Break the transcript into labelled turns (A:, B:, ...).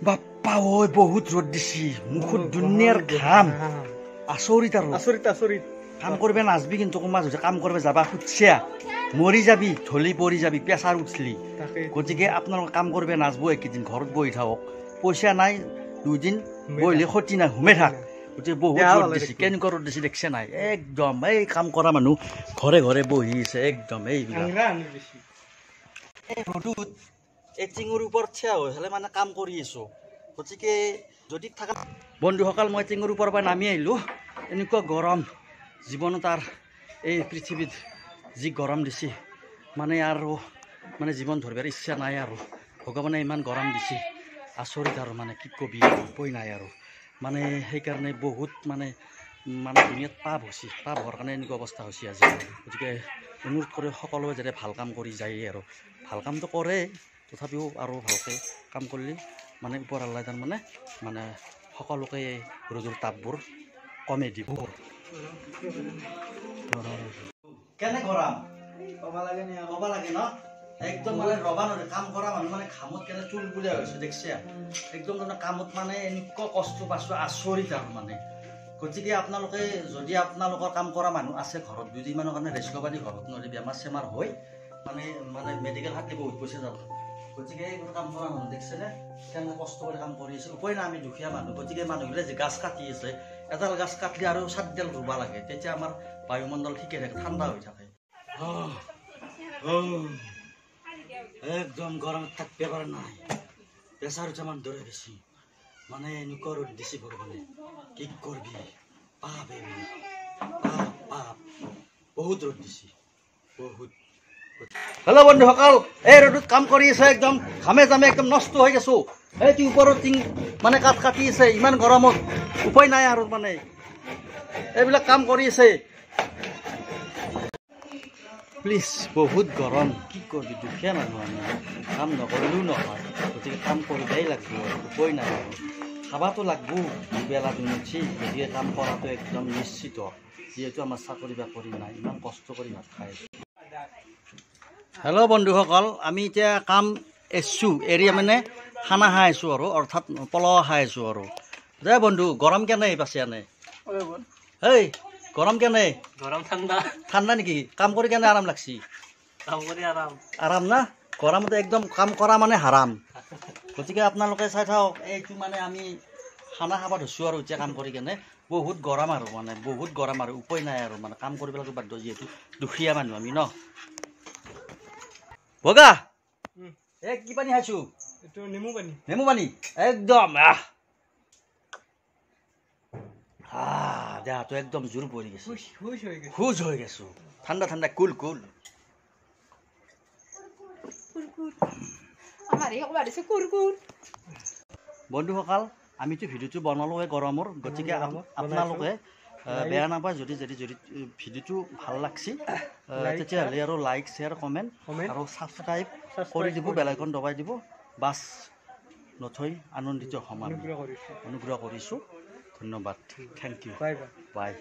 A: বাপ্পা ঐ বহুত ৰ'দ দিছি মুখত দুনিয়াৰ ঘাম আচৰিত আৰু
B: আচৰিত
A: কাম কৰিব নাজবি কিন্তু কোনোবা যদি কাম কৰিব যাবা খুটছিয়া মৰি যাবি ঢলি পৰি যাবি প্ৰেছাৰ উঠলি গতিকে আপোনালোকে কাম কৰিব নাজব এইকেইদিন ঘৰত বহি থাকক পইচা নাই 2 দিন বহিলে ক্ষতি নাই ঘুমে থাক গতিকে বহুত ৰ'দ দিছি কেনেকুৱা ৰ'দ দিছি দেখছে নাই একদম এই কাম কৰা মানুহ ঘৰে ঘৰে বহি আছে একদম এইবিলাক ৰ'দত এই টিঙৰ ওপৰত থিয়া হৈ হ'লে মানে কাম কৰি আছোঁ গতিকে যদি থাকা বন্ধুসকল মই টিঙৰ ওপৰৰ পৰা নামি আহিলোঁ এনেকুৱা গৰম জীৱনত আৰু এই পৃথিৱীত যি গৰম দিছে মানে আৰু মানে জীৱন ধৰিবৰ ইচ্ছা নাই আৰু ভগৱানে ইমান গৰম দিছে আচৰিত আৰু মানে কি কবি উপায় নাই আৰু মানে সেইকাৰণে বহুত মানে দুনিয়াত পাপ হৈছে পাপ হোৱাৰ কাৰণে এনেকুৱা অৱস্থা হৈছে আজি গতিকে অনুৰোধ কৰি সকলোৱে যাতে ভাল কাম কৰি যায় আৰু ভাল কামটো কৰে তথাপিও আৰু ভালকৈ কাম কৰিলে মানে ওপৰ আল্লাই তাৰমানে মানে সকলোকে ৰ'দৰ তাপবোৰ কমে দিব কেনে গৰম ক'ব লাগে ন একদম মানে ৰবা নৰে কাম কৰা মানুহ মানে ঘামত কেনে চুল বুলিয়া হৈছে দেখছে একদম তাৰমানে কামত মানে এনেকুৱা কষ্ট পাইছোঁ আচৰিত আৰু মানে গতিকে আপোনালোকে যদি আপোনালোকৰ কাম কৰা মানুহ আছে ঘৰত 2 দিনমানৰ কাৰণে ৰেষ্ট ল'ব দি ঘৰত নহ'লে বেমাৰ চেমাৰ হৈ মানে মেডিকেল হাতলি বহুত পইচা যাব গতিকে এইবোৰ কাম কৰা মানুহ দেখিছেনে কেনেকৈ কষ্ট কৰি কাম কৰি আছে উপায় নাই আমি দুখীয়া মানুহ গতিকে মানুহবিলাক যে গাছ কাটি আছে এডাল গাছ কাটিলে আৰু 7ডাল ৰুব লাগে তেতিয়া আমাৰ বায়ুমণ্ডল ঠিকে থাকে ঠাণ্ডা হৈ থাকে একদম গৰমত থাকিব পৰা নাই প্ৰেছাৰ উঠা মান দৰে বেছি মানে এনেকুৱা ৰ'দ দিছে ভগৱানে কি কৰবি পাপ পাপ বহুত ৰ'দ দিছে বহুত হেল্ল' বন্ধুসকল এই ৰ'দত কাম কৰি আছে একদম ঘামে জামে একদম নষ্ট হৈ গৈছোঁ এইটো ওপৰৰ টিং মানে কাটি আছে ইমান গৰমত উপায় নাই আৰু মানে এইবিলাক কাম কৰি আছে প্লিজ বহুত গৰম কি কৰিবি দুখীয়া মানুহ আমি কাম নকৰিলেও নহয় গতিকে কাম কৰিবই লাগিব উপায় নাই আৰু খাবাতো লাগব দুবেলা দুমুঠি গতিকে কাম কৰাটো একদম নিশ্চিত যিহেতু আমাৰ চাকৰি বাকৰি নাই ইমান কষ্ট কৰি ভাত খাই আছোঁ হেল্ল' বন্ধুসকল আমি এতিয়া কাম এৰিছোঁ এৰি মানে খানা খাই আছোঁ আৰু অৰ্থাৎ পলহ খাই আছোঁ আৰু দে বন্ধু গৰম কেনে পাছে আনে হেই গৰম কেনে
B: গৰম ঠাণ্ডা
A: নেকি কাম কৰি কেনে আৰাম লাগছি আৰাম না গৰমতে একদম কাম কৰা মানে হাৰাম গতিকে আপোনালোকে চাই থাকক এইটো মানে আমি খানা খাব ধৰিছোঁ আৰু এতিয়া কাম কৰি কেনে বহুত গৰম আৰু মানে বহুত গৰম আৰু উপায় নাই আৰু মানে কাম কৰিব লাগিব বাধ্য যিহেতু দুখীয়া মানুহ আমি ন বগা এই কি পানী খাইছোঁ নেমু পানী একদম দেহাটো একদম জোৰ পৰি গৈছে খুজ হৈ গৈছোঁ ঠাণ্ডা কুল বন্ধুসকল আমিতো ভিডিঅ'টো বনালোঁ গৰমৰ গতিকে আপোনালোকে বেয়া নাপায় যদি ভিডিঅ'টো ভাল লাগছি তেতিয়াহ'লে আৰু লাইক শ্বেয়াৰ কমেণ্ট আৰু ছাবস্ক্ৰাইব কৰি দিব বেল আইকন দবাই দিব বাছ নথৈ আনন্দিত হ'ম অনুগ্ৰহ কৰিছোঁ ধন্যবাদ থেংক ইউ বাই